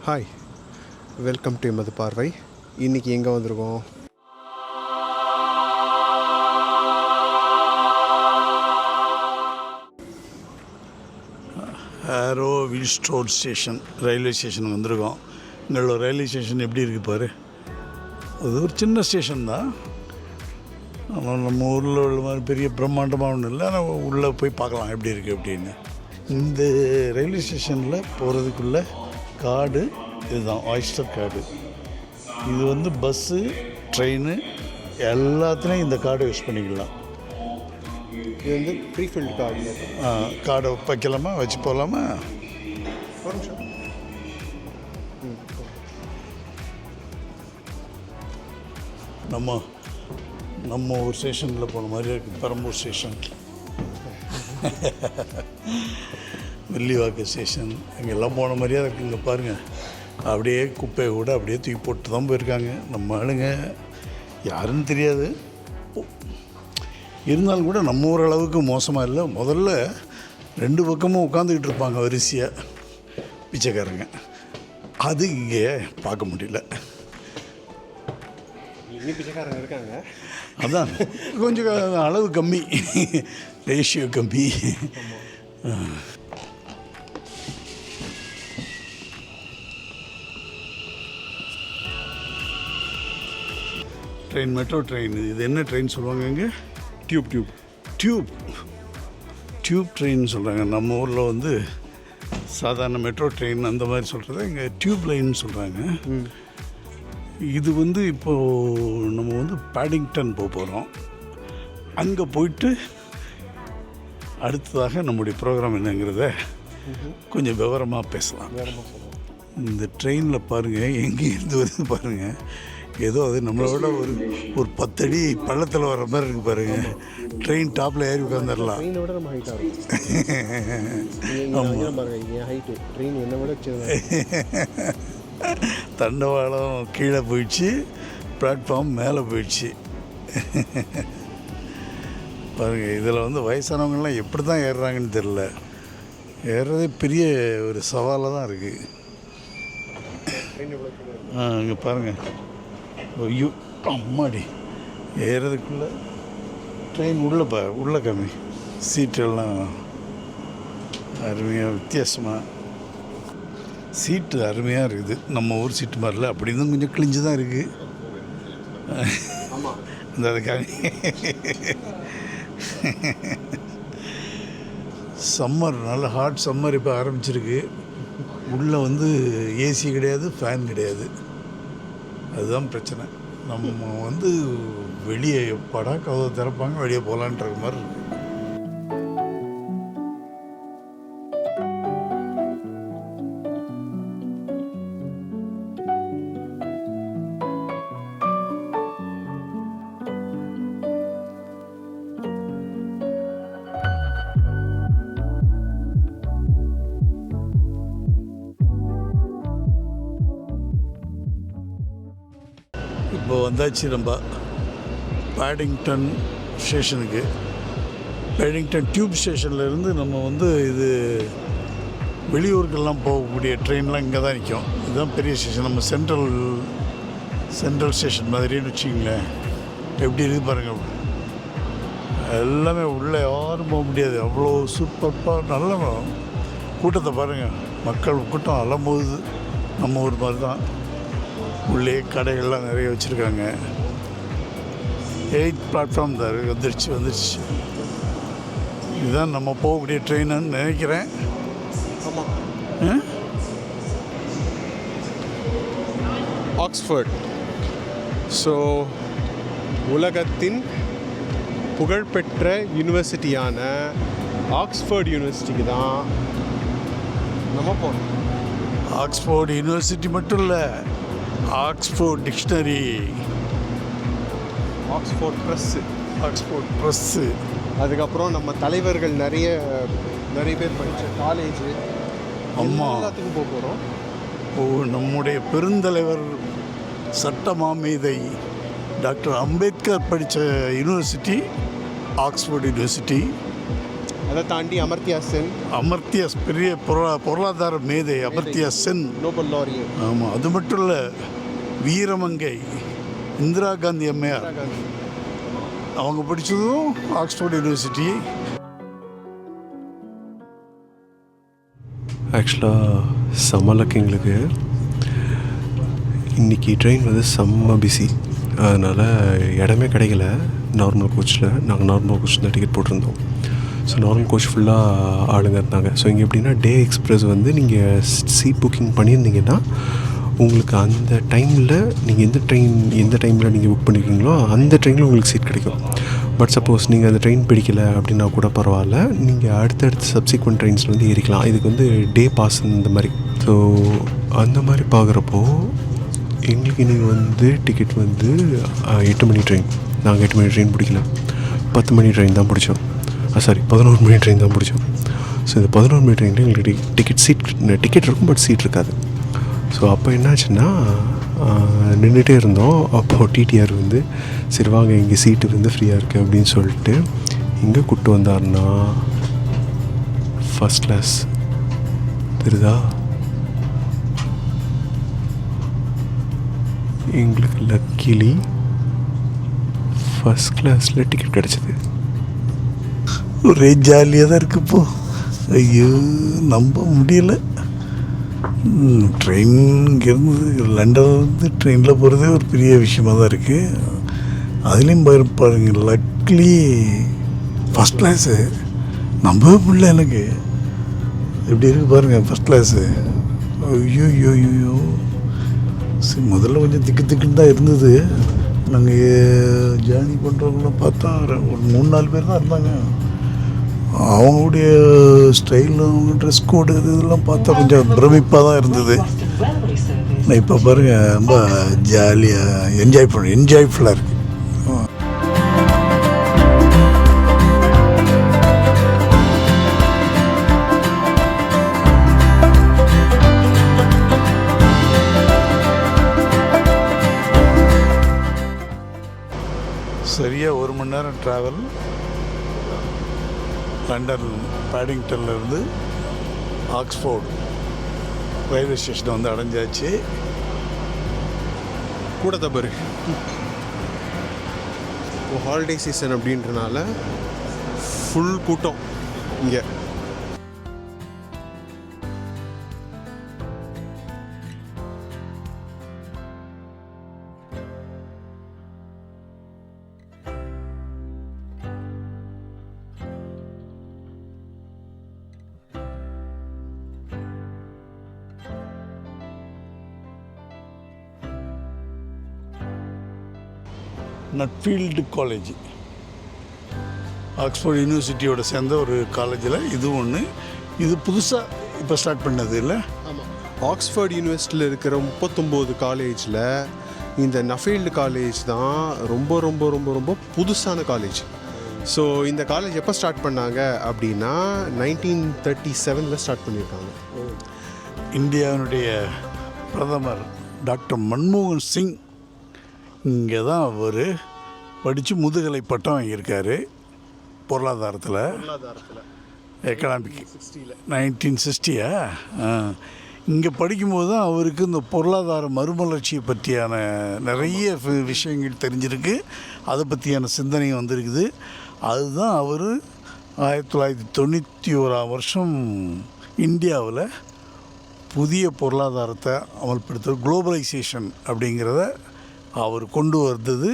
Hi, welcome to எமது பார்வை. இன்றைக்கி எங்கே வந்திருக்கோம்? ஆரோ வில்ஸ்டோன் ஸ்டேஷன், ரயில்வே ஸ்டேஷன் வந்திருக்கோம். எங்களோட ரயில்வே ஸ்டேஷன் எப்படி இருக்குது பாரு. அது ஒரு சின்ன ஸ்டேஷன் தான், ஆனால் நம்ம ஊரில் உள்ள மாதிரி பெரிய பிரம்மாண்டமாக ஒன்றும் இல்லை. ஆனால் உள்ளே போய் பார்க்கலாம் எப்படி இருக்குது அப்படின்னு. இந்த ரயில்வே ஸ்டேஷனில் போகிறதுக்குள்ள கார்டு இதுதான், ஆயிஸ்டர் கார்டு. இது வந்து பஸ்ஸு, ட்ரெயின் எல்லாத்துலேயும் இந்த கார்டை யூஸ் பண்ணிக்கலாம். இது வந்து ப்ரீஃபில்டு கார்டு. கார்டை வைக்கலாமா, வச்சு போகலாமா? ஒரு நிமிஷம். நம்ம ஒரு ஸ்டேஷனில் போன மாதிரியே இருக்குது, பெரம்பூர் ஸ்டேஷன், வெள்ளிவாக்கு ஸ்டேஷன், இங்கெல்லாம் போன மாதிரியே இருக்குது. இங்கே பாருங்கள், அப்படியே குப்பையை கூட அப்படியே தூக்கி போட்டு தான் போயிருக்காங்க. நம்ம ஆளுங்க யாருன்னு தெரியாது, இருந்தாலும் கூட நம்ம ஓரளவுக்கு மோசமாக இல்லை. முதல்ல 2 பக்கமும் உட்காந்துக்கிட்டு இருப்பாங்க வரிசையாக பிச்சைக்காரங்க. அது இங்கே பார்க்க முடியல. இன்னும் பிச்சைக்காரங்க இருக்காங்க, அதான் கொஞ்சம் அளவு கம்மி, ரேஷியோ கம்மி. Train, metro train. இது என்ன ட்ரெயின் சொல்லுவாங்க இங்கே? டியூப் ட்ரெயின் சொல்கிறாங்க. நம்ம ஊரில் வந்து சாதாரண மெட்ரோ ட்ரெயின் அந்த மாதிரி சொல்கிறத இங்கே டியூப் லைன் சொல்கிறாங்க. இது வந்து இப்போது நம்ம வந்து பேடிங்டன் போக போகிறோம். அங்கே போயிட்டு அடுத்ததாக நம்முடைய ப்ரோக்ராம் என்னங்கிறத கொஞ்சம் விவரமாக பேசலாம். இந்த ட்ரெயினில் பாருங்கள், எங்கேருந்து வருது பாருங்கள். ஏதோ அது நம்மளோட ஒரு 10 அடி பள்ளத்தில் வர்ற மாதிரி இருக்குது பாருங்கள். ட்ரெயின் டாப்பில் ஏறி உட்காந்துடலாம். தண்டவாளம் கீழே போயிடுச்சு, பிளாட்ஃபார்ம் மேலே போயிடுச்சு பாருங்கள். இதில் வந்து வயசானவங்களாம் எப்படி தான் ஏறுறாங்கன்னு தெரில. ஏறுறதே பெரிய ஒரு சவாலாக தான் இருக்குது. இங்கே பாருங்கள், ஐயோ அம்மாடி, ஏறதுக்குள்ளே ட்ரெயின் உள்ளே கம்மி, சீட்டெல்லாம் அருமையாக வித்தியாசமாக, சீட்டு அருமையாக இருக்குது. நம்ம ஊர் சீட்டு மாதிரில அப்படி இருந்தும் கொஞ்சம் கிழிஞ்சு தான் இருக்குது. இந்த அதுக்காக சம்மர், நல்ல ஹாட் சம்மர் இப்போ ஆரம்பிச்சிருக்கு. உள்ளே வந்து ஏசி கிடையாது, ஃபேன் கிடையாது. அதுதான் பிரச்சனை. நம்ம வந்து வெளியே எப்படா கதவை திறப்பாங்க வெளியே போகலான்ற மாதிரி இருக்குது. இப்போ வந்தாச்சு நம்ம பேடிங்டன் ஸ்டேஷனுக்கு. பேடிங்டன் டியூப் ஸ்டேஷன்லேருந்து நம்ம வந்து இது வெளியூருக்கெல்லாம் போகக்கூடிய ட்ரெயின்லாம் இங்கே தான் நிற்கும். இதுதான் பெரிய ஸ்டேஷன். நம்ம சென்ட்ரல் ஸ்டேஷன் மாதிரின்னு வச்சிங்களேன். எப்படி இருக்குது பாருங்கள். எல்லாமே உள்ளே யாரும் போக முடியாது, அவ்வளோ சூப்பராக நல்ல கூட்டத்தை பாருங்கள். மக்கள் கூட்டம் அலம்போது. நம்ம ஊர் மாதிரி தான், உள்ளே கடைகள்லாம் நிறைய வச்சுருக்காங்க. 8th பிளாட்ஃபார்ம் தான் வந்துருச்சு. இதுதான் நம்ம போகக்கூடிய ட்ரெயின்னு நினைக்கிறேன். ஆக்ஸ்ஃபோர்ட். ஸோ உலகத்தின் புகழ்பெற்ற யூனிவர்சிட்டியான ஆக்ஸ்ஃபோர்ட் யூனிவர்சிட்டிக்கு தான் நம்ம போகிறோம். ஆக்ஸ்ஃபோர்ட் யூனிவர்சிட்டி மட்டும் இல்லை, ஆக்ஸ்ஃபோர்ட் டிக்ஷனரி, ஆக்ஸ்ஃபோர்ட் ப்ரெஸ்ஸு, அதுக்கப்புறம் நம்ம தலைவர்கள் நிறைய பேர் படித்த காலேஜ், எல்லாத்துக்கும் போக போகிறோம். நம்முடைய பெருந்தலைவர் சட்ட மாமேதை டாக்டர் அம்பேத்கர் படித்த யூனிவர்சிட்டி ஆக்ஸ்ஃபோர்ட் யூனிவர்சிட்டி. அதை தாண்டி அமர்த்தியா சென், அமர்த்தியா பெரிய பொருளாதார மேதை அமர்த்தியா சென், நோபல் லாரியட். ஆமாம். அது மட்டும் இல்லை, வீரமங்கை இந்திரா காந்தி அம்மையார், அவங்க படித்ததும் ஆக்ஸ்போர்ட் யூனிவர்சிட்டி. ஆக்சுவலாக செம்ம லக்கு எங்களுக்கு. இன்றைக்கி ட்ரெயின் வந்து செம்ம பிஸி, அதனால் இடமே கிடைக்கல. நார்மல் கோச்சில் நாங்கள் நார்மல் கோச் தான் டிக்கெட் போட்டிருந்தோம். ஸோ நார்மல் கோச் ஃபுல்லாக ஆளுங்க இருந்தாங்க. ஸோ இங்கே எப்படின்னா டே எக்ஸ்பிரஸ் வந்து நீங்கள் சீட் புக்கிங் பண்ணியிருந்தீங்கன்னா உங்களுக்கு அந்த டைமில் நீங்கள் எந்த டைமில் நீங்கள் புக் பண்ணியிருக்கீங்களோ அந்த ட்ரெயினில் உங்களுக்கு சீட் கிடைக்கும். பட் சப்போஸ் நீங்கள் அந்த ட்ரெயின் பிடிக்கலை அப்படின்னா கூட பரவாயில்ல, நீங்கள் அடுத்தடுத்து சப்சிக்வெண்ட் ட்ரெயின்ஸில் வந்து ஏறிக்கலாம். இதுக்கு வந்து டே பாஸ் இந்த மாதிரி. ஸோ அந்த மாதிரி பார்க்குறப்போ எங்களுக்கு இன்றைக்கி வந்து டிக்கெட் வந்து 8 மணி ட்ரெயின். நாங்கள் 8 மணி ட்ரெயின் பிடிக்கல, 10 மணி ட்ரெயின் தான் பிடிச்சோம். 11 மணி ட்ரெயின் தான் பிடிச்சோம். ஸோ இந்த 11 மணி ட்ரெயினில் எங்களுக்கு டிக்கெட் இருக்கும், பட் சீட் இருக்காது. ஸோ அப்போ என்னாச்சுன்னா நின்றுட்டே இருந்தோம். அப்போது டிடிஆர் வந்து சரி வாங்க இங்கே சீட்டு வந்து ஃப்ரீயாக இருக்குது அப்படின்னு சொல்லிட்டு இங்கே கூப்பிட்டு வந்தார்னா ஃபஸ்ட் கிளாஸ் தெரியுதா. எங்களுக்கு லக்கிலி ஃபஸ்ட் கிளாஸில் டிக்கெட் கிடச்சிது. ஒரே ஜாலியாக தான் இருக்குது இப்போ. ஐயோ நம்ப முடியலை. ட்ரெயின் இங்கேருந்து லண்டன்லேருந்து ட்ரெயினில் போகிறதே ஒரு பெரிய விஷயமாக தான் இருக்குது. அதுலேயும் பாருங்க லக்லி ஃபஸ்ட் கிளாஸு நம்பவே முடியல எனக்கு. எப்படி இருக்குது பாருங்கள் ஃபஸ்ட் கிளாஸு. ஐயோ ஐயோ ஐயோ. சரி முதல்ல கொஞ்சம் திக்குன்னு தான் இருந்தது. நாங்கள் ஜேர்னி பண்ணுறவங்களாம் பார்த்தா ஒரு 3-4 பேர் தான் இருந்தாங்க. அவங்களுடைய ஸ்டைல், அவங்க ட்ரெஸ் கோடு இதெல்லாம் பார்த்தா கொஞ்சம் பிரமிப்பாக தான் இருந்தது. இப்போ பாருங்கள் ரொம்ப ஜாலியாக என்ஜாய்ஃபுல்லாக இருக்குது. சரியாக 1 மணி நேரம் ட்ராவல். லண்டன் பேடிங்டன்லேருந்து ஆக்ஸ்போர்ட் ரயில்வே ஸ்டேஷனை வந்து அடைஞ்சாச்சு. கூட தபரு இப்போ ஹாலிடே சீசன் அப்படின்றனால ஃபுல் கூட்டம் இங்கே. நட்ஃபீல்டு காலேஜ் ஆக்ஸ்போர்ட் யூனிவர்சிட்டியோட சேர்ந்த ஒரு காலேஜில் இது ஒன்று. இது புதுசாக இப்போ ஸ்டார்ட் பண்ணது இல்லை? ஆமாம். ஆக்ஸ்ஃபோர்ட் யூனிவர்சிட்டியில் இருக்கிற 39 காலேஜில் இந்த நஃபீல்டு காலேஜ் தான் ரொம்ப ரொம்ப ரொம்ப ரொம்ப புதுசான காலேஜ். ஸோ இந்த காலேஜ் எப்போ ஸ்டார்ட் பண்ணாங்க அப்படின்னா 1937 ஸ்டார்ட் பண்ணியிருக்காங்க. இந்தியாவினுடைய பிரதமர் டாக்டர் மன்மோகன் சிங் இங்கே தான் அவர் படித்து முதுகலை பட்டம் வாங்கியிருக்காரு பொருளாதாரத்தில். எக்கனாமிக் 1960. இங்கே படிக்கும்போது தான் அவருக்கு இந்த பொருளாதார மறுமலர்ச்சியை பற்றியான நிறைய விஷயங்கள் தெரிஞ்சிருக்கு. அதை பற்றியான சிந்தனை வந்திருக்குது. அதுதான் அவர் 1991 இந்தியாவில் புதிய பொருளாதாரத்தை அமல்படுத்த குளோபலைசேஷன் அப்படிங்கிறத அவர் கொண்டு வந்தது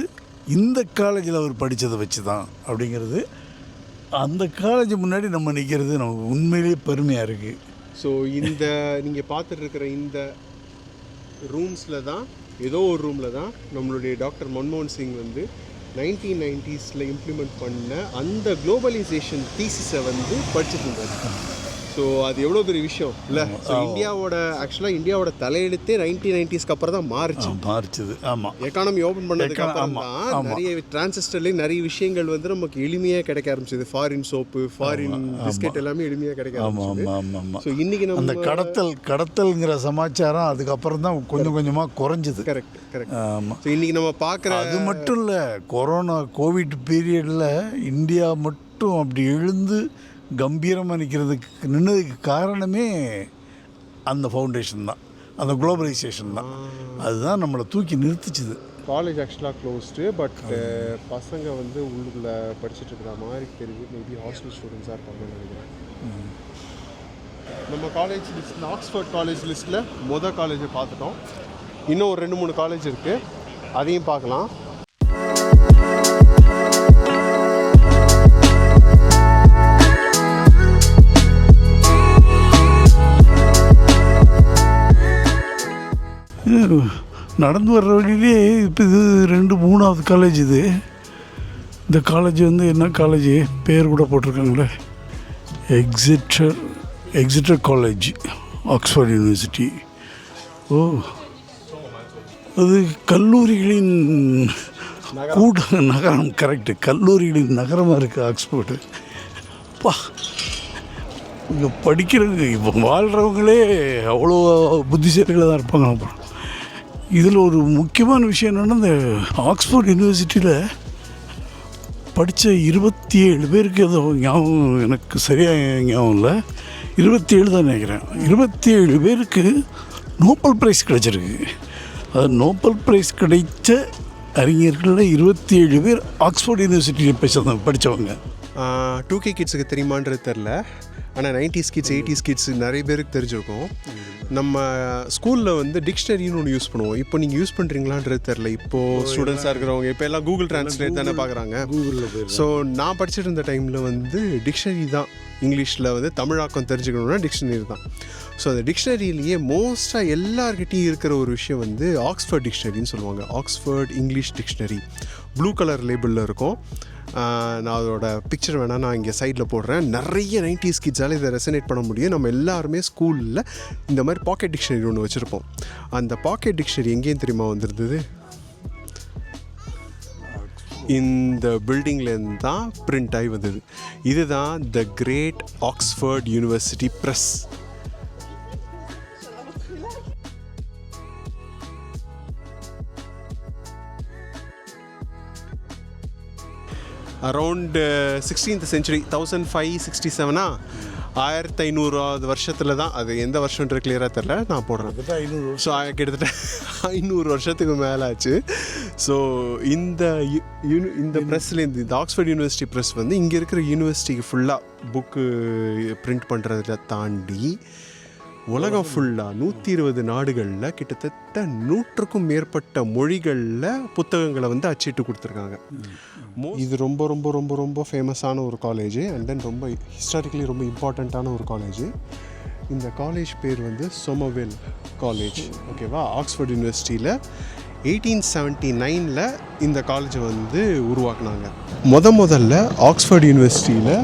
இந்த காலேஜில் அவர் படித்ததை வச்சு தான் அப்படிங்கிறது. அந்த காலேஜ் முன்னாடி நம்ம நிற்கிறது நமக்கு உண்மையிலேயே பெருமையாக இருக்குது. ஸோ இந்த நீங்கள் பார்த்துட்டு இருக்கிற இந்த ரூம்ஸில் தான், ஏதோ ஒரு ரூமில் தான் நம்மளுடைய டாக்டர் மன்மோகன் சிங் வந்து 1990s இம்ப்ளிமெண்ட் பண்ண அந்த குளோபலைசேஷன் தீசிஸை வந்து படிச்சுட்டு இருந்தார். ஸோ அது எவ்வளோ பெரிய விஷயம் இல்லை? ஸோ இந்தியாவோட தலையெழுத்தே 1990s அப்புறம் தான் மாறுச்சுது. ஆமாம். எக்கானமி ஓப்பன் பண்ணதுக்கு அப்புறம் தான் நிறைய டிரான்சிஸ்டர்லேயும் நிறைய விஷயங்கள் வந்து நமக்கு எளிமையாக கிடைக்க ஆரம்பிச்சது. ஃபாரின் சோப்பு, ஃபாரின் பிஸ்கெட் எல்லாமே எளிமையாக கிடைக்க ஆரம்பிச்சது. ஸோ இன்னைக்கு நம்ம அந்த கடத்தல்ங்கிற சமாச்சாரம் அதுக்கப்புறம் தான் கொஞ்சம் கொஞ்சமாக குறைஞ்சிது. கரெக்ட். ஆமாம். ஸோ இன்னைக்கு நம்ம பார்க்குற அது மட்டும் இல்லை, கோவிட் பீரியடில் இந்தியா மட்டும் அப்படி எழுந்து கம்பீரமாக நின்னதுக்கு காரணமே அந்த ஃபவுண்டேஷன் தான், அந்த குளோபலைசேஷன் தான். அதுதான் நம்மளை தூக்கி நிறுத்திச்சுது. காலேஜ் ஆக்சுவலாக க்ளோஸ்டு, பட் பசங்க வந்து உள்ளுக்குள்ளே படிச்சுட்டு இருக்கிற மாதிரி தெரியுது. மேபி ஹாஸ்டல் ஸ்டூடெண்ட்ஸாக இருப்பாங்கன்னு நினைக்கிறேன். நம்ம காலேஜ் லிஸ்ட், ஆக்ஸ்ஃபோர்ட் காலேஜ் லிஸ்ட்டில் காலேஜை பார்த்துட்டோம். இன்னும் ஒரு 2-3 காலேஜ் இருக்குது, அதையும் பார்க்கலாம். நடந்து வர்ற வழியிலே இப்போ இது 2-3வது காலேஜ். இந்த காலேஜ் வந்து என்ன காலேஜ் பேர் கூட போட்டிருக்காங்களே, எக்ஸிட்டர் காலேஜ், ஆக்ஸ்ஃபோர்ட் யூனிவர்சிட்டி. ஓ, அது கல்லூரிகளின் நகரம். கரெக்டு, கல்லூரிகளின் நகரமாக இருக்குது ஆக்ஸ்ஃபோர்டு. பா, இங்கே படிக்கிறவங்க இப்போ வாழ்கிறவங்களே அவ்வளோ புத்திசாலிகளாக தான் இருப்பாங்க. அப்புறம் இதில் ஒரு முக்கியமான விஷயம் என்னென்னா, இந்த ஆக்ஸ்ஃபோர்ட் யூனிவர்சிட்டியில் படித்த 27 பேருக்கு ஏதோ ஞாபகம், எனக்கு சரியாக ஞாபகம் இல்லை, 27 தான் நினைக்கிறேன். 27 பேருக்கு நோபல் ப்ரைஸ் கிடச்சிருக்கு. அது நோபல் ப்ரைஸ் கிடைத்த அறிஞர்களில் 27 பேர் ஆக்ஸ்ஃபோர்ட் யூனிவர்சிட்டியில் படித்தவங்க. 2K கிட்ஸுக்கு தெரியுமான்றது தெரில, ஆனால் 90s கிட்ஸ் 80s கிட்ஸ் நிறைய பேருக்கு தெரிஞ்சிருக்கும். நம்ம ஸ்கூலில் வந்து டிக்ஷனரின்னு ஒன்று யூஸ் பண்ணுவோம். இப்போ நீங்கள் யூஸ் பண்ணுறீங்களான்றது தெரில. இப்போது ஸ்டூடெண்ட்ஸாக இருக்கிறவங்க இப்போ எல்லாம் கூகுள் ட்ரான்ஸ்லேட் தானே பார்க்குறாங்க. ஸோ நான் படிச்சுட்டு இருந்த டைமில் வந்து டிக்ஷனரி தான். இங்கிலீஷில் வந்து தமிழாக்கம் தெரிஞ்சுக்கணுன்னா டிக்ஷனரி தான். ஸோ அந்த டிக்ஷனரியிலேயே மோஸ்ட்டாக எல்லார்கிட்டையும் இருக்கிற ஒரு விஷயம் வந்து ஆக்ஸ்ஃபோர்ட் டிக்ஷனரின்னு சொல்லுவாங்க. Oxford English dictionary blue colour லேபிளில் இருக்கும். நான் அதோட பிக்சர் வேணால் நான் இங்கே சைடில் போடுறேன். நிறைய 90s கிட்ஸால் இதை ரெசனேட் பண்ண முடியும். நம்ம எல்லாருமே ஸ்கூலில் இந்த மாதிரி பாக்கெட் டிக்ஷனரி ஒன்று வச்சுருப்போம். அந்த பாக்கெட் டிக்ஷனரி எங்கேயும் தெரியுமா வந்திருந்தது? இந்த பில்டிங்லேருந்து தான் பிரிண்ட் ஆகி வந்தது. இதுதான் the great Oxford University Press. Around 16th century 1567 1500வது வருஷத்தில் தான். அது எந்த வருஷன்ற கிளியராக தெரில, நான் போடுறேன். ஸோ கிட்டத்தட்ட 500 வருஷத்துக்கு மேலே ஆச்சு. ஸோ இந்த ப்ரெஸ்லேருந்து, இந்த ஆக்ஸ்ஃபோர்ட் யூனிவர்சிட்டி ப்ரெஸ் வந்து இங்கே இருக்கிற யூனிவர்சிட்டிக்கு ஃபுல்லாக புக்கு பிரிண்ட் பண்ணுறத தாண்டி உலகம் ஃபுல்லாக 120 நாடுகளில் கிட்டத்தட்ட 100க்கும் மேற்பட்ட மொழிகளில் புத்தகங்களை வந்து அச்சிட்டு கொடுத்துருக்காங்க. இது ரொம்ப ரொம்ப ரொம்ப ரொம்ப ஃபேமஸான ஒரு காலேஜ். அண்ட் தென் ரொம்ப ஹிஸ்டாரிக்கலி ரொம்ப இம்பார்ட்டண்ட்டான ஒரு காலேஜ். இந்த காலேஜ் பேர் வந்து சோமர்வில் காலேஜ். ஓகேவா? ஆக்ஸ்ஃபோர்ட் யூனிவர்சிட்டியில் 1879 இந்த காலேஜை வந்து உருவாக்குனாங்க. முதல்ல ஆக்ஸ்ஃபோர்ட் யூனிவர்சிட்டியில்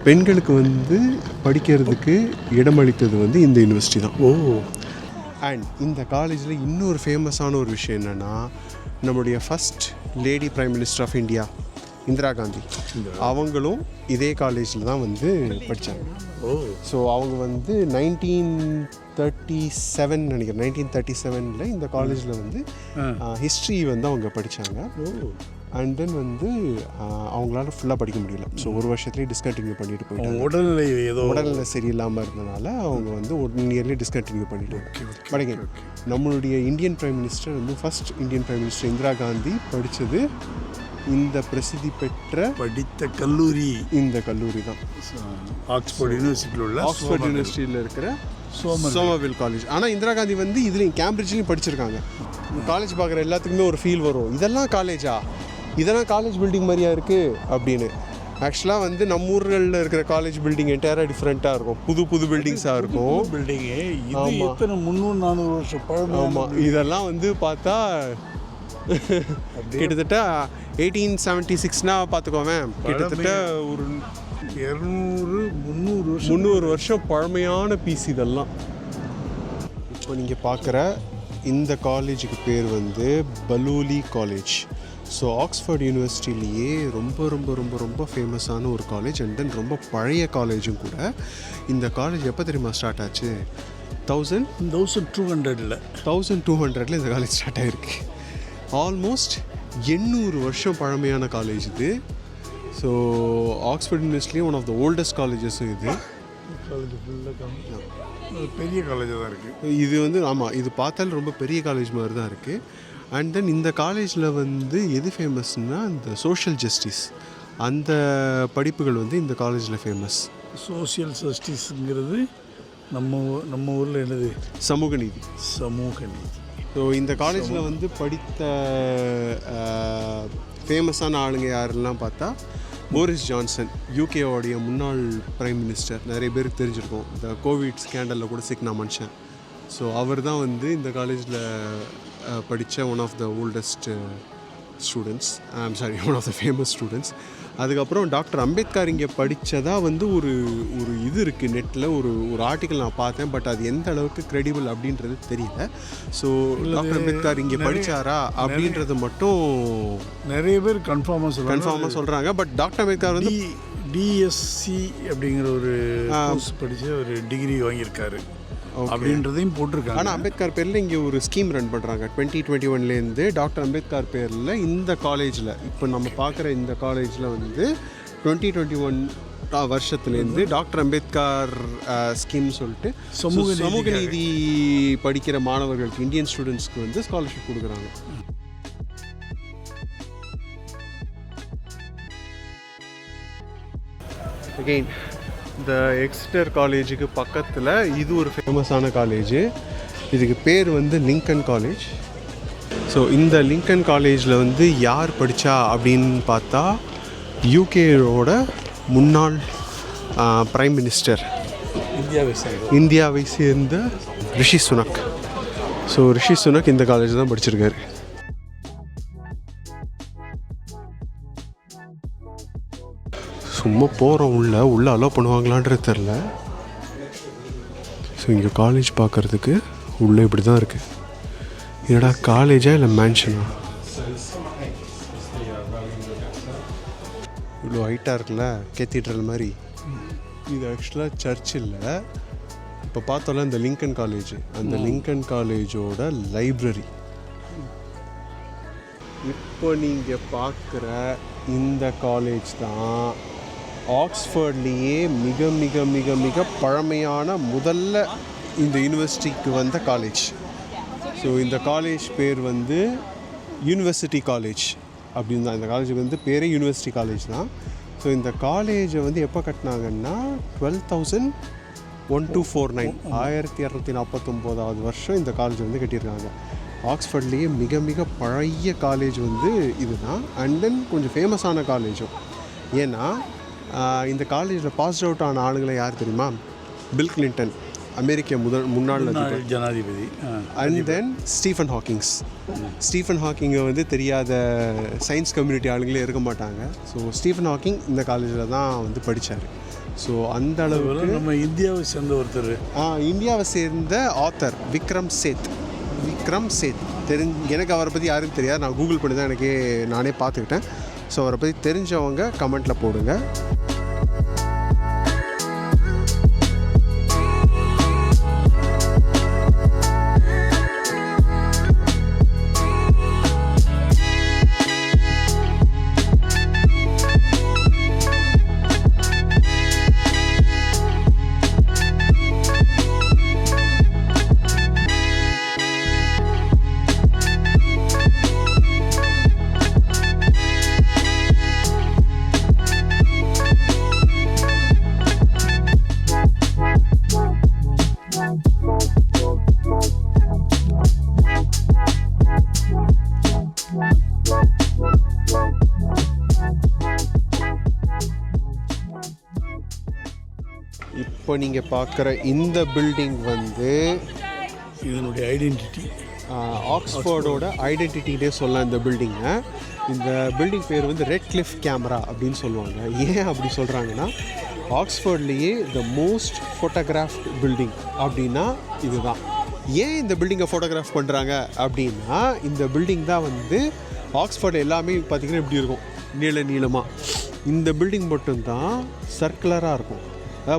பெண்களுக்கு வந்து படிக்கிறதுக்கு இடமளித்தது வந்து இந்த யூனிவர்சிட்டி தான். அண்ட் இந்த காலேஜில் இன்னொரு ஃபேமஸான ஒரு விஷயம் என்னென்னா, நம்முடைய first lady prime minister of India Indira Gandhi அவங்களும் இதே காலேஜில் தான் வந்து படித்தாங்க. ஸோ அவங்க வந்து 1937 நினைக்கிறேன், 1937 இந்த காலேஜில் வந்து ஹிஸ்ட்ரி வந்து அவங்க படித்தாங்க. அண்ட் தென் வந்து அவங்களால ஃபுல்லாக படிக்க முடியல. ஸோ ஒரு வருஷத்துலேயே டிஸ்கண்டினியூ பண்ணிட்டு போயிட்டாங்க. உடல்நிலை சரியில்லாமல் இருந்தனால அவங்க வந்து 1 இயர்லேயே டிஸ்கண்டினியூ பண்ணிட்டாங்க. படிங்க, நம்மளுடைய இந்தியன் பிரைம் மினிஸ்டர் வந்து first Indian prime minister Indira Gandhi படித்தது இந்த பிரசித்தி பெற்ற படித்த கல்லூரி இந்த கல்லூரி தான். ஆக்ஸ்ஃபோர்ட் யூனிவர்சிட்டியில் உள்ள ஆக்ஸ்ஃபோர்ட் யூனிவர்சிட்டியில் இருக்கிற சோமர்வில் காலேஜ். ஆனால் இந்திரா காந்தி வந்து இதுலேயும் கேம்பிரிட்ஜ்லேயும் படிச்சிருக்காங்க. காலேஜ் பார்க்குற எல்லாத்துக்குமே ஒரு ஃபீல் வரும், இதெல்லாம் காலேஜா, இதெல்லாம் காலேஜ் பில்டிங் மாதிரியா இருக்குது அப்படின்னு. ஆக்சுவலாக வந்து நம்ம ஊர்களில் இருக்கிற காலேஜ் பில்டிங் என்டையராக டிஃப்ரெண்ட்டாக இருக்கும். புது பில்டிங்ஸாக இருக்கும். பில்டிங்கு 300-400 வருஷம் பழமை. ஆமாம், இதெல்லாம் வந்து பார்த்தா கிட்டத்தட்ட 1876 பார்த்துக்கோவேன், கிட்டத்தட்ட ஒரு 200-300 வருஷம் பழமையான பீஸ் இதெல்லாம். இப்போ நீங்கள் பார்க்குற இந்த காலேஜுக்கு பேர் வந்து பலூலி காலேஜ். ஸோ ஆக்ஸ்ஃபோர்ட் யூனிவர்சிட்டிலேயே ரொம்ப ரொம்ப ரொம்ப ரொம்ப ஃபேமஸான ஒரு காலேஜ். அண்ட் தென் ரொம்ப பழைய காலேஜும் கூட. இந்த காலேஜ் எப்போ தெரியுமா ஸ்டார்ட் ஆச்சு? 1200 இந்த காலேஜ் ஸ்டார்ட் ஆகிருக்கு. ஆல்மோஸ்ட் 800 வருஷம் பழமையான காலேஜ் இது. ஸோ ஆக்ஸ்ஃபோர்ட் யூனிவர்சிட்டியும் ஒன் ஆஃப் த ஓல்டஸ்ட் காலேஜஸும் இது. காலேஜ் ஃபுல்லாக பெரிய காலேஜாக தான் இருக்குது. இது வந்து ஆமாம், இது பார்த்தாலும் ரொம்ப பெரிய காலேஜ் மாதிரி தான் இருக்குது. அண்ட் தென் இந்த காலேஜில் வந்து எது ஃபேமஸ்னால் இந்த சோஷியல் ஜஸ்டிஸ் அந்த படிப்புகள் வந்து இந்த காலேஜில் ஃபேமஸ். சோஷியல் ஜஸ்டிஸுங்கிறது நம்ம ஊரில் என்னது? சமூக நீதி. சமூக நீதி. ஸோ இந்த காலேஜில் வந்து படித்த ஃபேமஸான ஆளுங்க யாரெல்லாம் பார்த்தா போரிஸ் ஜான்சன், யூகேவோடைய முன்னாள் பிரைம் மினிஸ்டர், நிறைய பேருக்கு தெரிஞ்சிருக்கும். இந்த கோவிட் ஸ்கேண்டலில் கூட சிக்கின மனுஷன். ஸோ அவர் தான் வந்து இந்த காலேஜில் படித்த one of the oldest students, one of the famous students. அதுக்கப்புறம் டாக்டர் அம்பேத்கர் இங்கே படித்ததாக வந்து ஒரு இது இருக்குது நெட்டில், ஒரு ஆர்டிக்கல் நான் பார்த்தேன். பட் அது எந்த அளவுக்கு க்ரெடிபிள் அப்படின்றது தெரியல. ஸோ டாக்டர் அம்பேத்கர் இங்கே படித்தாரா அப்படின்றது மட்டும் நிறைய பேர் கன்ஃபார்மாக சொல்கிறாங்க. பட் டாக்டர் அம்பேத்கர் வந்து டிஎஸ்சி அப்படிங்கிற ஒரு கோர்ஸ் படித்து ஒரு டிகிரி வாங்கியிருக்காரு அப்படின்றதையும் போட்டிருக்காங்க. ஆனால் அம்பேத்கர் பேரில் இங்கே ஒரு ஸ்கீம் ரன் பண்ணுறாங்க 2021 டாக்டர் அம்பேத்கர் பேரில் இந்த காலேஜில், இப்போ நம்ம பார்க்குற இந்த காலேஜில் வந்து 2021 வருஷத்துலேருந்து டாக்டர் அம்பேத்கர் ஸ்கீம் சொல்லிட்டு சமூக நீதி படிக்கிற மாணவர்களுக்கு, இந்தியன் ஸ்டூடெண்ட்ஸ்க்கு வந்து ஸ்காலர்ஷிப் கொடுக்குறாங்க. அகெயின் இந்த எக்ஸ்டர் காலேஜுக்கு பக்கத்தில் இது ஒரு ஃபேமஸான காலேஜ். இதுக்கு பேர் வந்து லிங்கன் காலேஜ். ஸோ இந்த லிங்கன் காலேஜில் வந்து யார் படித்தா அப்படின்னு பார்த்தா யூகேயோட முன்னாள் பிரைம் மினிஸ்டர், இந்தியாவை சேர்ந்த ரிஷி சுனக். ஸோ ரிஷி சுனக் இந்த காலேஜ் தான் படிச்சிருக்காரு. சும்மா போகிறோம் உள்ளே அலோவ் பண்ணுவாங்களான்றது தெரில. ஸோ இங்கே காலேஜ் பார்க்குறதுக்கு உள்ளே இப்படி தான் இருக்குது. என்னடா காலேஜா இல்லை மேன்ஷனா? இவ்வளோ ஹைட்டாக இருக்குல்ல, கேத்தீட்ரல் மாதிரி. இது ஆக்சுவலாக சர்ச் இல்லை. இப்போ பார்த்தோம்ல இந்த லிங்கன் காலேஜ், அந்த லிங்கன் காலேஜோட லைப்ரரி. இப்போ நீங்கள் பார்க்குற இந்த காலேஜ் தான் ஆக்ஸ்ஃபோர்ட்லேயே மிக மிக மிக மிக பழமையான முதல்ல இந்த யூனிவர்சிட்டிக்கு வந்த காலேஜ். ஸோ இந்த காலேஜ் பேர் வந்து யூனிவர்சிட்டி காலேஜ் அப்படின்னு தான். இந்த காலேஜுக்கு வந்து பேரே யூனிவர்சிட்டி காலேஜ் தான். ஸோ இந்த காலேஜை வந்து எப்போ கட்டினாங்கன்னா 1249 1249 வருஷம் இந்த காலேஜ் வந்து கட்டியிருக்காங்க. ஆக்ஸ்ஃபோர்ட்லேயே மிக மிக பழைய காலேஜ் வந்து இதுதான். அண்ட் தென் கொஞ்சம் ஃபேமஸான காலேஜும். ஏன்னா இந்த காலேஜில் பாஸ் அவுட் ஆன ஆளுங்களை யார் தெரியுமா? பில் கிளின்டன், அமெரிக்க முன்னாள் ஜனாதிபதி. அண்ட் தென் ஸ்டீஃபன் ஹாக்கிங்கை வந்து தெரியாத சயின்ஸ் கம்யூனிட்டி ஆளுங்களே இருக்க மாட்டாங்க. ஸோ ஸ்டீஃபன் ஹாக்கிங் இந்த காலேஜில் தான் வந்து படித்தார். ஸோ அந்த அளவுக்கு நம்ம இந்தியாவை சேர்ந்த ஒருத்தர், இந்தியாவை சேர்ந்த ஆத்தர் விக்ரம் சேத் எனக்கு அவரை பற்றி யாரும் தெரியாது. நான் கூகுள் பண்ணி தான் நானே பார்த்துக்கிட்டேன். ஸோ அவரை பற்றி தெரிஞ்சவங்க கமெண்ட்டில் போடுங்க. இப்போ நீங்கள் பார்க்குற இந்த பில்டிங் வந்து இதனுடைய ஐடென்டிட்டி, ஆக்ஸ்ஃபோர்டோட ஐடென்டிட்டினே சொல்லலாம் இந்த பில்டிங்கை. இந்த பில்டிங் பேர் வந்து ரெட் கிளிஃப் கேமரா அப்படின்னு சொல்லுவாங்க. ஏன் அப்படி சொல்கிறாங்கன்னா, ஆக்ஸ்ஃபோர்ட்லேயே த மோஸ்ட் ஃபோட்டோகிராஃப்ட் பில்டிங் அப்படின்னா இதுதான். ஏன் இந்த பில்டிங்கை ஃபோட்டோகிராஃப் பண்ணுறாங்க அப்படின்னா, இந்த பில்டிங் தான் வந்து ஆக்ஸ்ஃபோர்ட் எல்லாமே பார்த்திங்கன்னா இப்படி இருக்கும், நீளமாக. இந்த பில்டிங் மட்டும்தான் சர்க்குலராக இருக்கும்.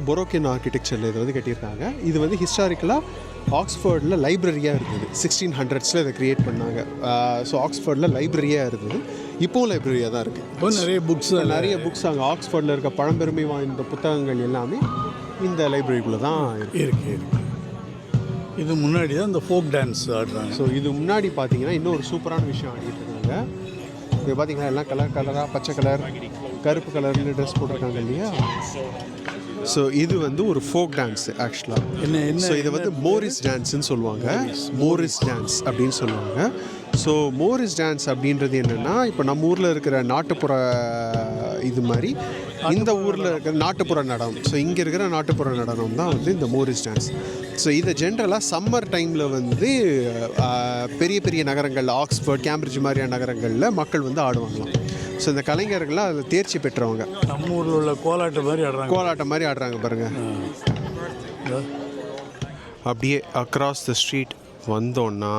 பொரோக்கியன் ஆர்கிடெக்சரில் இதை வந்து கட்டியிருக்காங்க. இது வந்து ஹிஸ்டாரிக்கலாக ஆக்ஸ்ஃபோர்டில் லைப்ரரியாக இருந்தது. 1600s இதை க்ரியேட் பண்ணாங்க. ஸோ ஆக்ஸ்ஃபோர்டில் லைப்ரரியாக இருந்தது. இப்போவும் லைப்ரரியாக தான் இருக்குது. இப்போ நிறைய புக்ஸ் அங்கே ஆக்ஸ்ஃபோர்டில் இருக்க பழம்பெருமை வாய்ந்த புத்தகங்கள் எல்லாமே இந்த லைப்ரரிக்குள்ளே தான் இருக்கு. இது முன்னாடி தான் இந்த ஃபோக் டான்ஸ் ஆடுறாங்க. ஸோ இது முன்னாடி பார்த்தீங்கன்னா இன்னும் ஒரு சூப்பரான விஷயம் ஆடிட்டு இருக்காங்க. இது பார்த்தீங்கன்னா எல்லாம் கலராக பச்சை கலர் கருப்பு கலர்னு ட்ரெஸ் போட்டிருக்காங்க இல்லையா. ஸோ இது வந்து ஒரு ஃபோக் டான்ஸ் ஆக்சுவலாக. ஸோ இதை வந்து மோரிஸ் டான்ஸ்ன்னு சொல்லுவாங்க. மோரிஸ் டான்ஸ் அப்படின்னு சொல்லுவாங்க. ஸோ மோரிஸ் டான்ஸ் அப்படின்றது என்னென்னா, இப்போ நம்ம ஊரில் இருக்கிற நாட்டுப்புற இது மாதிரி இந்த ஊரில் இருக்கிற நாட்டுப்புற நடனம். ஸோ இங்கே இருக்கிற நாட்டுப்புற நடனம் தான் வந்து இந்த மோரிஸ் டான்ஸ். ஸோ இதை ஜென்ரலாக சம்மர் டைமில் வந்து பெரிய பெரிய நகரங்கள், ஆக்ஸ்ஃபோர்ட், கேம்பிரிட்ஜ் மாதிரியான நகரங்களில் மக்கள் வந்து ஆடுவாங்களாம். ஸோ இந்த கலைஞர்கள்லாம் அதில் தேர்ச்சி பெற்றவங்க. நம்ம ஊரில் உள்ள கோலாட்டம் மாதிரி ஆடுறாங்க பாருங்கள். அப்படியே அக்ராஸ் த ஸ்ட்ரீட் வந்தோன்னா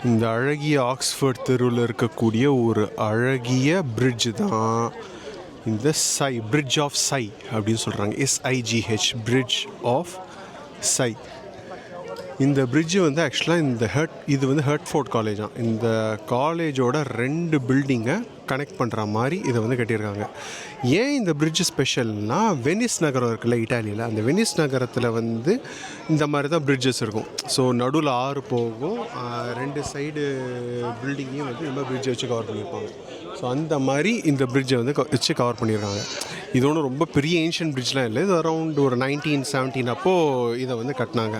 இந்த அழகிய ஆக்ஸ்ஃபோர்ட் தெருவில் இருக்கக்கூடிய ஒரு அழகிய பிரிட்ஜ் தான் இந்த பிரிட்ஜ் ஆஃப் சை அப்படின்னு சொல்கிறாங்க. SIGH பிரிட்ஜ் ஆஃப் சை. இந்த பிரிட்ஜு வந்து ஆக்சுவலாக இது வந்து ஹெர்ட்ஃபோர்ட் காலேஜாக. இந்த காலேஜோட 2 பில்டிங்கை கனெக்ட் பண்ணுற மாதிரி இதை வந்து கட்டியிருக்காங்க. ஏன் இந்த பிரிட்ஜு ஸ்பெஷல்னால், வெனிஸ் நகரம் இருக்குல்ல இட்டாலியில், அந்த வெனிஸ் நகரத்தில் வந்து இந்த மாதிரி தான் பிரிட்ஜஸ் இருக்கும். ஸோ நடுவில் ஆறு போகும், 2 சைடு பில்டிங்கையும் வந்து இந்த மாதிரி பிரிட்ஜை வச்சு கவர் பண்ணியிருப்பாங்க. ஸோ அந்த மாதிரி இந்த பிரிட்ஜை வந்து வச்சு கவர் பண்ணியிருக்காங்க. இது ஒன்றும் ரொம்ப பெரிய ஏன்ஷியன்ட் பிரிட்ஜ்லாம் இல்லை. இது அரௌண்ட் ஒரு 1917 அப்போது இதை வந்து கட்டினாங்க.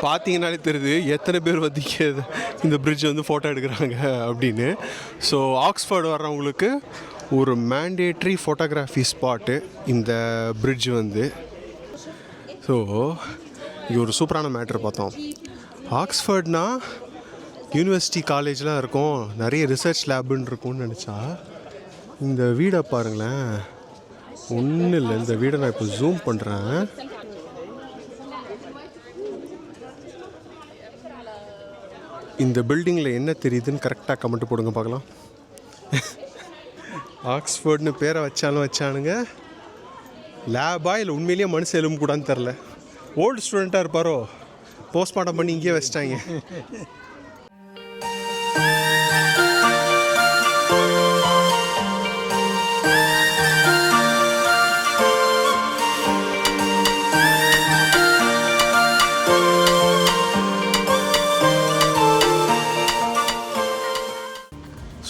பார்த்தீங்கன்னாலே தெரியுது எத்தனை பேர் வந்து இந்த பிரிட்ஜை வந்து ஃபோட்டோ எடுக்கிறாங்க அப்படின்னு. ஸோ ஆக்ஸ்ஃபோர்டு வர்றவங்களுக்கு ஒரு மேண்டேட்ரி ஃபோட்டோகிராஃபி ஸ்பாட்டு இந்த பிரிட்ஜ் வந்து. ஸோ இது ஒரு சூப்பரான மேட்ரு பார்த்தோம். ஆக்ஸ்ஃபோர்ட்னா யூனிவர்சிட்டி காலேஜ்லாம் இருக்கும், நிறைய ரிசர்ச் லேபுன்னு இருக்கும்னு நினச்சா இந்த வீடை பாருங்களேன். ஒன்றும் இல்லை, இந்த வீடை நான் இப்போ ஜூம் பண்ணுறேன். இந்த பில்டிங்கில் என்ன தெரியுதுன்னு கரெக்டாக கமெண்ட் போடுங்க பார்க்கலாம். ஆக்ஸ்ஃபோர்ட்னு பேரை வச்சானுங்க. லேபா இல்லை உண்மையிலேயே மனுஷன் எலும்பு கூடான்னு தெரில. ஓல்டு ஸ்டூடெண்ட்டாக இருப்பாரோ, போஸ்ட்மார்ட்டம் பண்ணி இங்கேயே வச்சிட்டாங்க.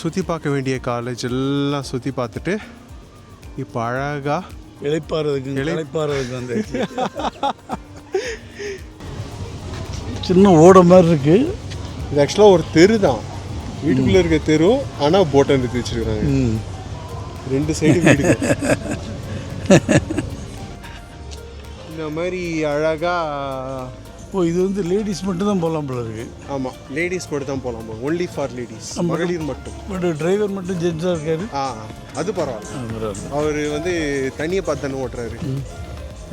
சுற்றி பார்க்க வேண்டிய காலேஜ் எல்லாம் சுற்றி பார்த்துட்டு இப்போ அழகாக இளைப்பாறதுக்கு வந்து சின்ன ஓட மாதிரி இருக்குது. இது ஆக்சுவலாக ஒரு தெரு தான், வீட்டுக்குள்ளே இருக்க தெரு. ஆனால் போட்டை நிறுத்தி வச்சுருக்காங்க 2 சைடு வீடு. இந்த மாதிரி அழகாக. இது வந்து லேடிஸ் மட்டும் தான் போகலாம் போல இருக்குது. ஆமாம், லேடிஸ் மட்டும் தான் போகலாம். ஒன்லி ஃபார் லேடிஸ், மகளிர் மட்டும். பட் டிரைவர் மட்டும் ஜென்ஸாக இருக்காரு. அது பரவாயில்ல. அவர் வந்து தனியை பார்த்து ஓட்டுறாரு.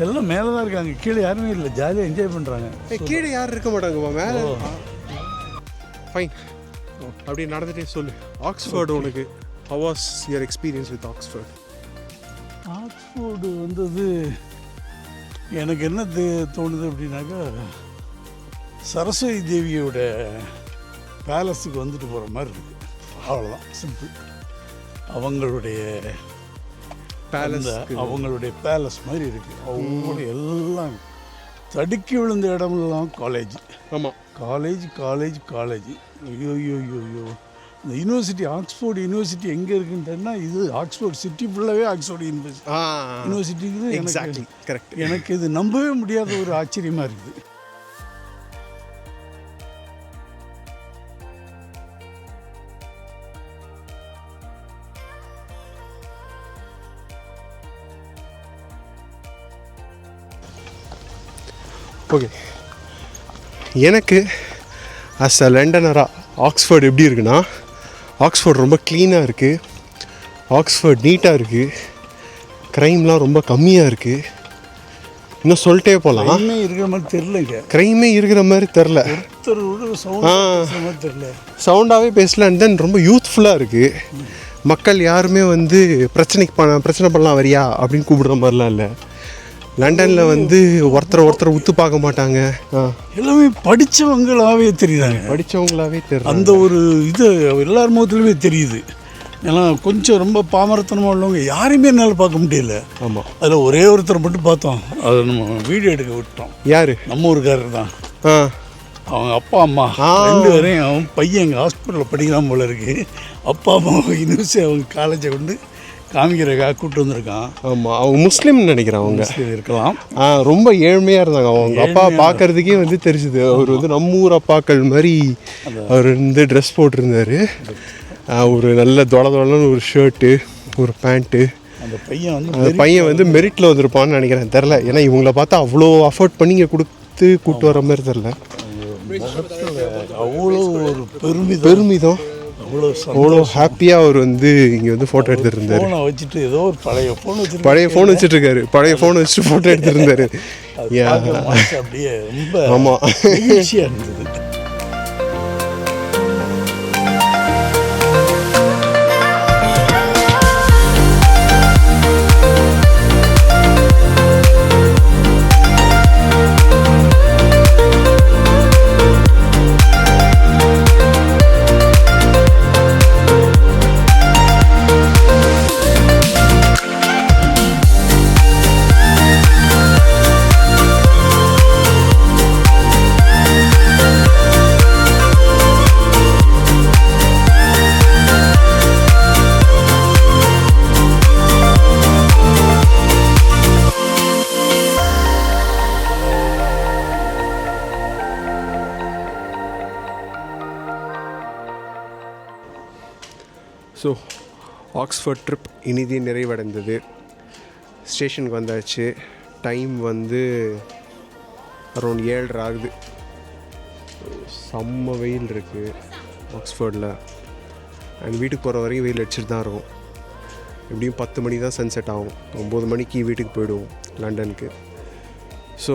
எல்லாம் மேலே தான் இருக்காங்க, கீழே யாருமே இல்லை. ஜாலியாக என்ஜாய் பண்ணுறாங்க. கீழே யாரும் இருக்க மாட்டாங்கப்பா, மேலே. ஃபைன், அப்படி நடந்துகிட்டே சொல்லு. ஆக்ஸ்ஃபோர்டு உனக்கு how was your experience with Oxford? Oxford வந்தது எனக்கு என்ன தோணுது அப்படின்னாக்கா, சரஸ்வதி தேவியோட பேலஸுக்கு வந்துட்டு போகிற மாதிரி இருக்குது. அவ்வளோதான், சிம்பிள். அவங்களுடைய பேலஸ் மாதிரி இருக்குது. அவங்களுடைய எல்லாம் தடுக்கி விழுந்த இடமெல்லாம் காலேஜ். ஆமாம், காலேஜ். ஐயோ இந்த யூனிவர்சிட்டி, ஆக்ஸ்ஃபோர்டு யூனிவர்சிட்டி எங்கே இருக்குன்னா, இது ஆக்ஸ்ஃபோர்ட் சிட்டி ஃபுல்லாகவே ஆக்ஸ்ஃபோர்டு யூனிவர்சிட்டிக்கு. Exactly correct. எனக்கு இது நம்பவே முடியாத ஒரு ஆச்சரியமாக இருக்குது. ஓகே, எனக்கு அஸ் அ லண்டனராக ஆக்ஸ்ஃபோர்டு எப்படி இருக்குன்னா, ஆக்ஸ்ஃபோர்டு ரொம்ப க்ளீனாக இருக்குது. ஆக்ஸ்ஃபோர்ட் நீட்டாக இருக்குது. க்ரைம்லாம் ரொம்ப கம்மியாக இருக்குது. இன்னும் சொல்லிட்டே போகலாம். இருக்கிற மாதிரி தெரிலங்க. க்ரைமே இருக்கிற மாதிரி தெரில. சவுண்டாகவே பேசல. அண்ட் தென் ரொம்ப யூத்ஃபுல்லாக இருக்குது. மக்கள் யாருமே வந்து பிரச்சனை பண்ணலாம் வரியா அப்படின்னு கூப்பிடுற மாதிரிலாம் இல்லை. லண்டனில் வந்து ஒருத்தர் உத்து பார்க்க மாட்டாங்க. எல்லாமே படித்தவங்களாகவே தெரியுறாங்க. படித்தவங்களாவே தெரியும். அந்த ஒரு இது எல்லார் முகத்துலையுமே தெரியுது. ஏன்னா கொஞ்சம் ரொம்ப பாமரத்தனமாக உள்ளவங்க யாரையுமே என்னால் பார்க்க முடியல. ஆமாம். அதில் ஒரே ஒருத்தர் மட்டும் பார்த்தோம். அதை நம்ம வீடியோ எடுக்க விட்டோம். யார்? நம்ம ஊருக்காரர் தான். அவங்க அப்பா அம்மா 2 பேரையும் அவன் பையன் எங்கள் ஹாஸ்பிட்டலில் படிக்கிறான் போல இருக்குது. அப்பா அம்மா யூனிவர்சிட்டி அவங்க காலேஜை கொண்டு காமிக்கிறக்காக கூப்பிட்டு வந்திருக்கான். ஆமாம், அவங்க முஸ்லீம்னு நினைக்கிறேன். அவங்க இருக்கலாம். ரொம்ப ஏழ்மையாக இருந்தாங்க. அவங்க அப்பா பார்க்கறதுக்கே வந்து தெரிஞ்சுது. அவர் வந்து நம்ம ஊர் அப்பாக்கள் மாதிரி அவர் வந்து ட்ரெஸ் போட்டிருந்தார். ஒரு நல்ல தொலைன்னு ஒரு ஷர்ட்டு, ஒரு பேண்ட்டு. அந்த பையன் வந்து மெரிட்டில் வந்திருப்பான்னு நினைக்கிறேன். தெரில, ஏன்னா இவங்கள பார்த்தா அவ்வளோ அஃபோர்ட் பண்ணி இங்கே கொடுத்து கூப்பிட்டு வர மாதிரி தெரில. அவ்வளோ ஒரு பெருமிதம், அவ்வளோ ஹாப்பியாக அவர் வந்து இங்கே வந்து ஃபோட்டோ எடுத்துகிட்டு இருந்தார். ஃபோனை வச்சுட்டு ஏதோ ஒரு பழைய ஃபோன் வச்சுட்ருக்காரு. பழைய ஃபோனை வச்சுட்டு ஃபோட்டோ எடுத்துகிட்டு இருந்தார். அப்படியே ரொம்ப ஆமாம், ஈஸியாக இருந்தது. ஸோ ஆக்ஸ்ஃபோர்ட் ட்ரிப் இனிதே நிறைவடைந்தது. ஸ்டேஷனுக்கு வந்தாச்சு. டைம் வந்து அரௌண்ட் 7:30 ஆகுது. செம்ம வெயில் இருக்குது ஆக்ஸ்ஃபோர்டில். அண்ட் வீட்டுக்கு போகிற வரைக்கும் வெயில் அடிச்சுட்டு தான் இருக்கும். எப்படியும் 10 மணி தான் சன்செட் ஆகும். 9 மணிக்கு வீட்டுக்கு போயிடுவோம் லண்டனுக்கு. ஸோ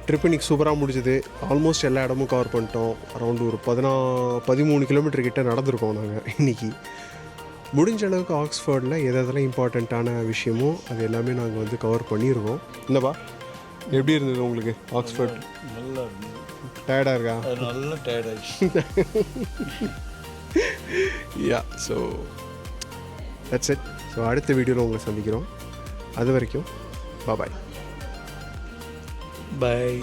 ட்ரிப் இன்றைக்கி சூப்பராக முடிஞ்சுது. ஆல்மோஸ்ட் எல்லா இடமும் கவர் பண்ணிட்டோம். அரௌண்ட் ஒரு 13 கிலோமீட்டர் கிட்ட நடந்திருக்கோம் நாங்கள் இன்றைக்கி. முடிஞ்ச அளவுக்கு ஆக்ஸ்ஃபோர்டில் எதெல்லாம் இம்பார்ட்டண்ட்டான விஷயமோ அது எல்லாமே நாங்கள் வந்து கவர் பண்ணியிருக்கோம். என்னப்பா, எப்படி இருந்தது உங்களுக்கு ஆக்ஸ்ஃபோர்ட்? நல்லா டயர்டாக இருக்கா? நல்லா டயர்டாகிடுச்சு. யா, ஸோ தட்ஸ் இட். ஸோ அடுத்த வீடியோவில் உங்களை சந்திக்கிறோம். அது வரைக்கும் பாய். Bye.